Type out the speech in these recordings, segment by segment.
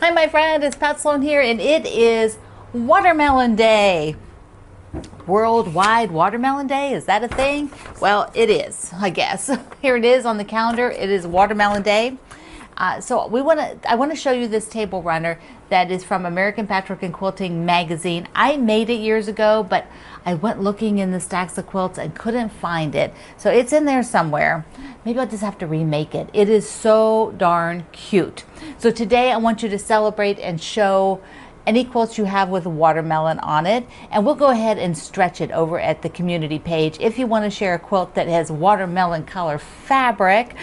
Hi, my friend. It's Pat Sloan here, and it is Watermelon Day. Worldwide Watermelon Day. Is that a thing? Well, it is, I guess. Here it is on the calendar. It is Watermelon Day. I want to show you this table runner that is from American Patchwork and Quilting magazine. I made it years ago, but I went looking in the stacks of quilts and couldn't find it. So it's in there somewhere. Maybe I'll just have to remake it. It is so darn cute. So today I want you to celebrate and show any quilts you have with watermelon on it, and we'll go ahead and stretch it over at the community page. If you want to share a quilt that has watermelon color fabric,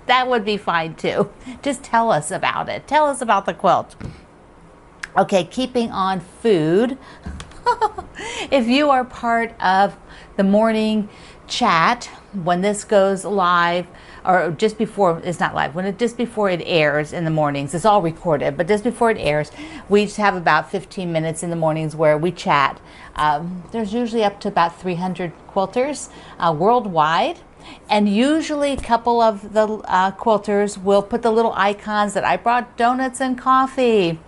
that would be fine too. Just tell us about it. Tell us about the quilt. Okay, keeping on food. If you are part of the morning chat when this goes live, or just before, it's not live, just before it airs in the mornings, it's all recorded, but just before it airs, we just have about 15 minutes in the mornings where we chat. There's usually up to about 300 quilters worldwide. And usually a couple of the quilters will put the little icons that I brought donuts and coffee.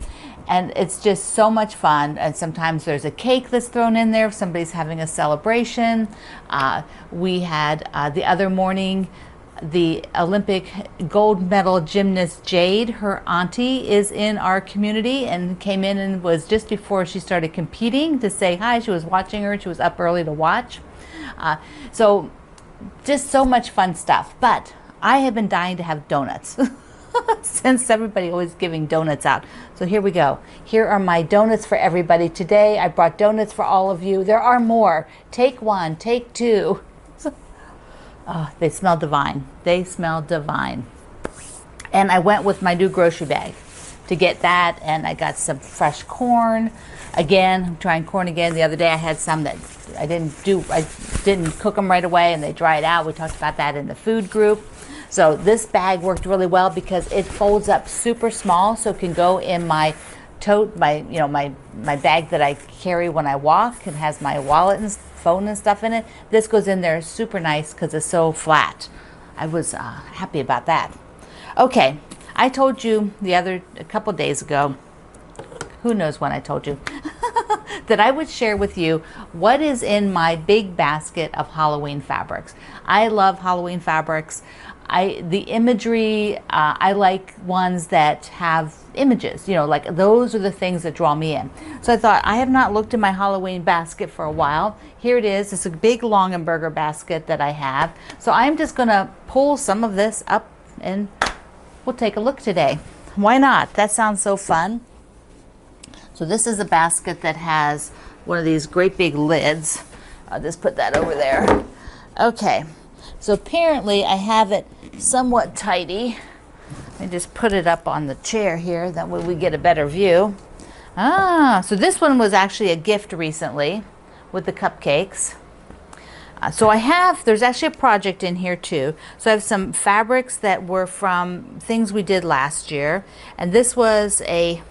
And it's just so much fun. And sometimes there's a cake that's thrown in there if somebody's having a celebration. We had the other morning, the Olympic gold medal gymnast Jade, her auntie, is in our community and came in and was just before she started competing to say hi. She was watching her. She was up early to watch. So just so much fun stuff. But I have been dying to have donuts since everybody always giving donuts out. So here we go. Here are my donuts for everybody today. I brought donuts for all of you. There are more. Take one, take two. Oh, they smell divine. They smell divine. And I went with my new grocery bag to get that, and I got some fresh corn. Again, I'm trying corn again. The other day I had some that I didn't cook them right away and they dried out. We talked about that in the food group. So this bag worked really well because it folds up super small, so it can go in my tote, my bag that I carry when I walk. It has my wallet and phone and stuff in it. This goes in there super nice because it's so flat. I was happy about that. Okay, I told you a couple days ago, who knows when I told you, that I would share with you what is in my big basket of Halloween fabrics. I love Halloween fabrics. The imagery, I like ones that have images, like those are the things that draw me in. So I thought, I have not looked in my Halloween basket for a while. Here it is. It's a big Longenberger basket that I have. So I'm just going to pull some of this up and we'll take a look today. Why not? That sounds so fun. So this is a basket that has one of these great big lids. I'll just put that over there. Okay. So apparently I have it somewhat tidy. Let me just put it up on the chair here, that way we get a better view. So this one was actually a gift recently with the cupcakes. So there's actually a project in here too. So I have some fabrics that were from things we did last year. And this was a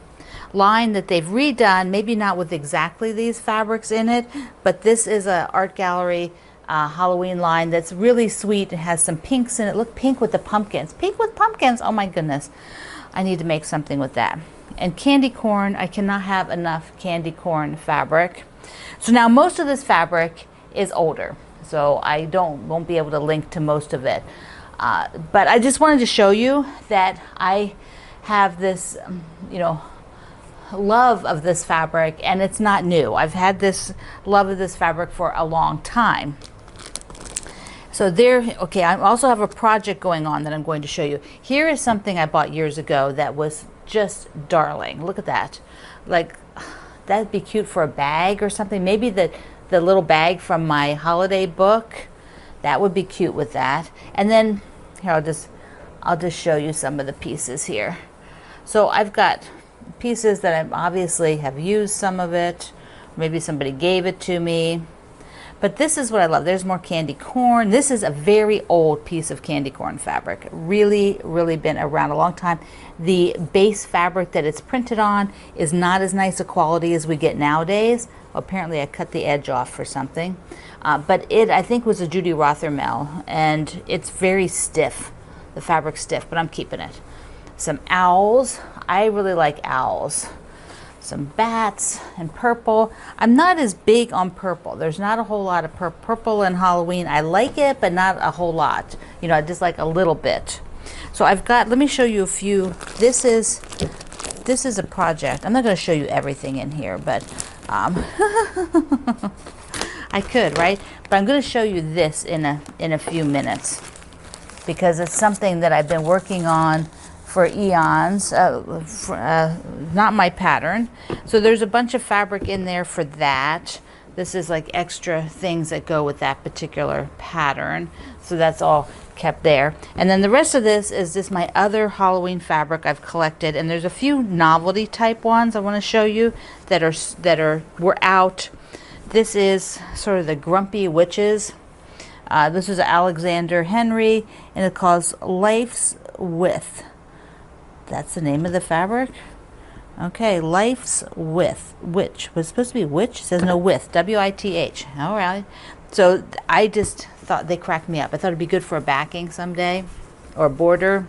line that they've redone, maybe not with exactly these fabrics in it, but this is an art gallery Halloween line that's really sweet. It has some pinks in it. Look, pink with the pumpkins. Pink with pumpkins. Oh my goodness. I need to make something with that. And candy corn. I cannot have enough candy corn fabric. So now most of this fabric is older, so I won't be able to link to most of it. But I just wanted to show you that I have this, love of this fabric, and it's not new. I've had this love of this fabric for a long time. So okay, I also have a project going on that I'm going to show you. Here is something I bought years ago that was just darling. Look at that. Like, that'd be cute for a bag or something. Maybe the little bag from my holiday book, that would be cute with that. And then here, I'll just show you some of the pieces here. So I've got pieces that I obviously have used some of it. Maybe somebody gave it to me. But this is what I love. There's more candy corn. This is a very old piece of candy corn fabric. Really, really been around a long time. The base fabric that it's printed on is not as nice a quality as we get nowadays. Well, apparently I cut the edge off for something. But it, I think, was a Judy Rothermel, and it's very stiff. The fabric's stiff, but I'm keeping it. some owls. I really like owls. Some bats and purple. I'm not as big on purple. There's not a whole lot of purple in Halloween. I like it, but not a whole lot. You know, I just like a little bit. So I've got, let me show you a few. This is a project. I'm not going to show you everything in here, but I could, right? But I'm going to show you this in a few minutes because it's something that I've been working on for eons, not my pattern. So there's a bunch of fabric in there for that. This is like extra things that go with that particular pattern. So that's all kept there. And then the rest of this is just my other Halloween fabric I've collected. And there's a few novelty type ones I want to show you that were out. This is sort of the Grumpy Witches. This is Alexander Henry, and it calls Life's Width. That's the name of the fabric. Okay, Life's Width. Which was supposed to be which? It says no width. W-I-T-H. All right. So I just thought they cracked me up. I thought it'd be good for a backing someday, or a border.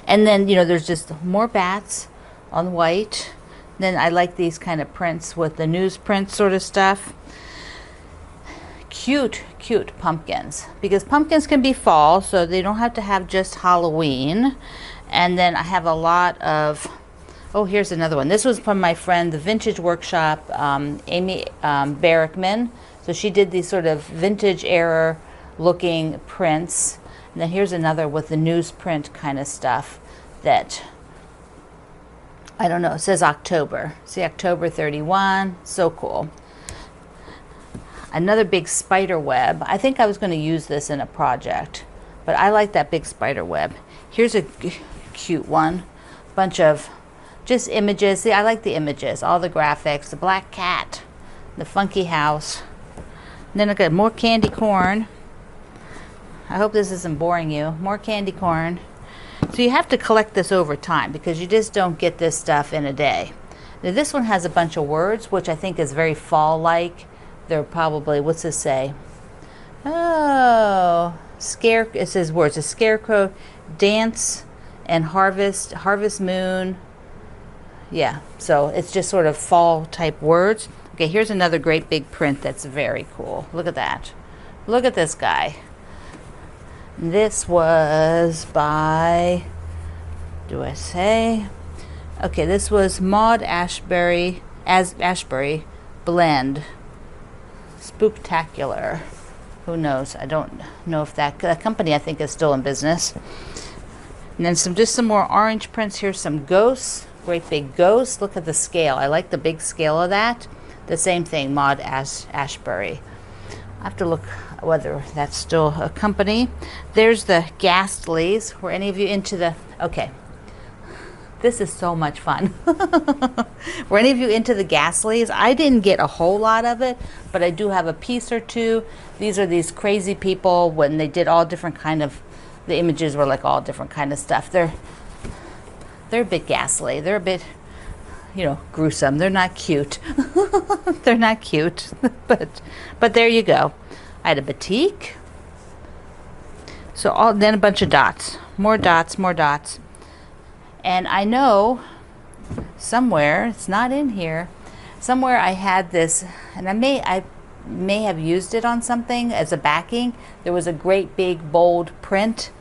And then, you know, there's just more bats on white. Then I like these kind of prints with the newsprint sort of stuff. Cute, cute pumpkins, because pumpkins can be fall, so they don't have to have just Halloween. And then I have a lot of, oh, here's another one. This was from my friend, the Vintage Workshop, Amy Barrickman. So she did these sort of vintage era looking prints. And then here's another with the newsprint kind of stuff that, I don't know, it says October. See, October 31, so cool. Another big spider web. I think I was going to use this in a project, but I like that big spider web. Here's a cute one. Bunch of just images. See, I like the images, all the graphics, the black cat, the funky house. And then I got more candy corn. I hope this isn't boring you. More candy corn. So you have to collect this over time because you just don't get this stuff in a day. Now this one has a bunch of words, which I think is very fall-like. They're probably, what's this say? Oh, it says words. A scarecrow, dance, and harvest moon. Yeah, so it's just sort of fall type words. Okay, here's another great big print that's very cool. Look at that. Look at this guy. This was by, do I say? Okay, this was Maud Ashbury Blend. Spooktacular. Who knows? I don't know if that company, I think, is still in business. And then just some more orange prints. Here's some ghosts. Great big ghosts. Look at the scale. I like the big scale of that. The same thing, Maud Ashbury. I have to look whether that's still a company. There's the Ghastlies. Were any of you into the... Okay. This is so much fun. Were any of you into the Ghastlies? I didn't get a whole lot of it, but I do have a piece or two. These are these crazy people when they did all different kind of... The images were like all different kind of stuff. They're a bit ghastly. They're a bit, you know, gruesome. They're not cute. They're not cute. but there you go. I had a batik. So then a bunch of dots. More dots, more dots. And I know somewhere, it's not in here, somewhere I had this, and I may have used it on something as a backing. There was a great big bold print,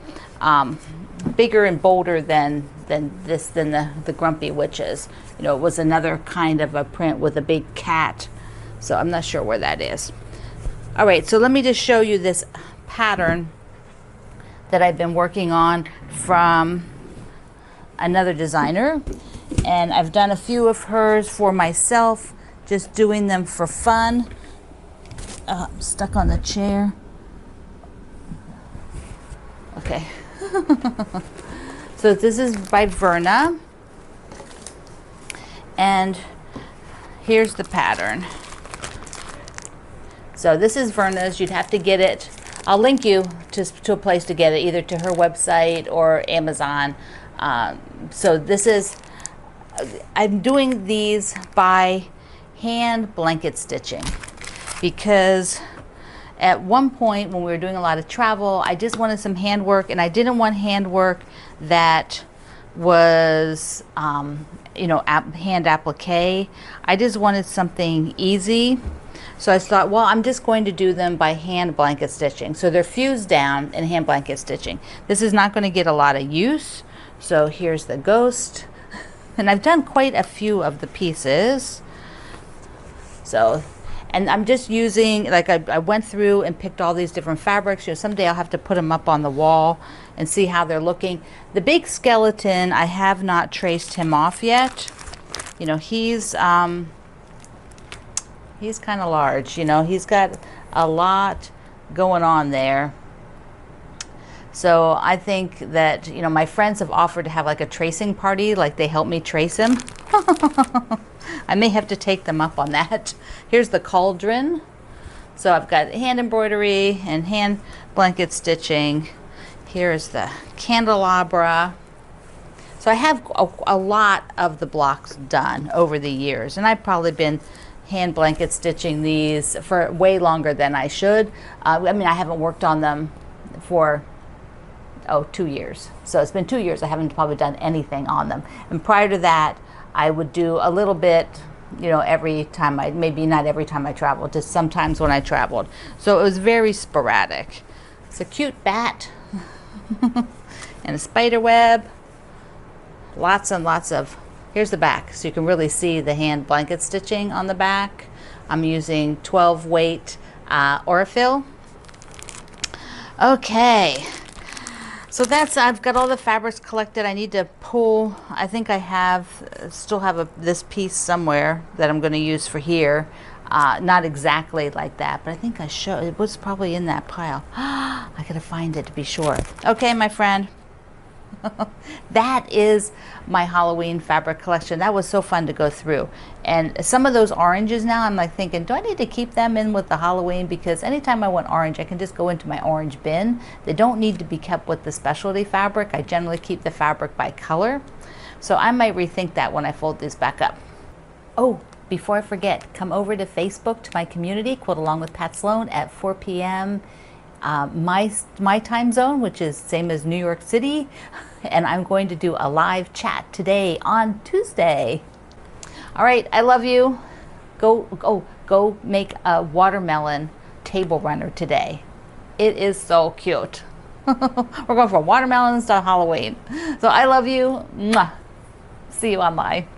bigger and bolder than the Grumpy Witches. You know, it was another kind of a print with a big cat. So I'm not sure where that is. All right, so let me just show you this pattern that I've been working on from another designer. And I've done a few of hers for myself, just doing them for fun. I'm stuck on the chair. Okay. So this is by Verna. And here's the pattern. So this is Verna's. You'd have to get it. I'll link you to a place to get it, either to her website or Amazon. So this is, I'm doing these by hand blanket stitching because at one point when we were doing a lot of travel, I just wanted some handwork, and I didn't want handwork that was, you know, hand applique. I just wanted something easy. So I thought, well, I'm just going to do them by hand blanket stitching. So they're fused down in hand blanket stitching. This is not going to get a lot of use. So here's the ghost. And I've done quite a few of the pieces. So, and I'm just using, like I went through and picked all these different fabrics. You know, someday I'll have to put them up on the wall and see how they're looking. The big skeleton, I have not traced him off yet. You know, he's kind of large. You know, he's got a lot going on there. So I think that, you know, my friends have offered to have like a tracing party, like they help me trace him. I may have to take them up on that. Here's the cauldron. So I've got hand embroidery and hand blanket stitching. Here's the candelabra. So I have a lot of the blocks done over the years, and I've probably been hand blanket stitching these for way longer than I should. I mean, I haven't worked on them for 2 years. So it's been 2 years I haven't probably done anything on them. And prior to that, I would do a little bit, you know, every time maybe not every time I traveled, just sometimes when I traveled. So it was very sporadic. It's a cute bat and a spider web. Lots and lots of, here's the back, so you can really see the hand blanket stitching on the back. I'm using 12 weight Aurifil. Okay, so that's, I've got all the fabrics collected. I need to pull, I think I still have this piece somewhere that I'm going to use for here. Not exactly like that, but I think it was probably in that pile. I gotta find it to be sure. Okay, my friend. That is my Halloween fabric collection. That was so fun to go through. And some of those oranges now, I'm like thinking, do I need to keep them in with the Halloween? Because anytime I want orange, I can just go into my orange bin. They don't need to be kept with the specialty fabric. I generally keep the fabric by color. So I might rethink that when I fold these back up. Oh, before I forget, come over to Facebook to my community, Quilt Along with Pat Sloan at 4 p.m. My time zone, which is same as New York City, and I'm going to do a live chat on Tuesday. All right, I love you. Go make a watermelon table runner today. It is so cute. We're going from watermelons to Halloween. So I love you. Mwah. See you online.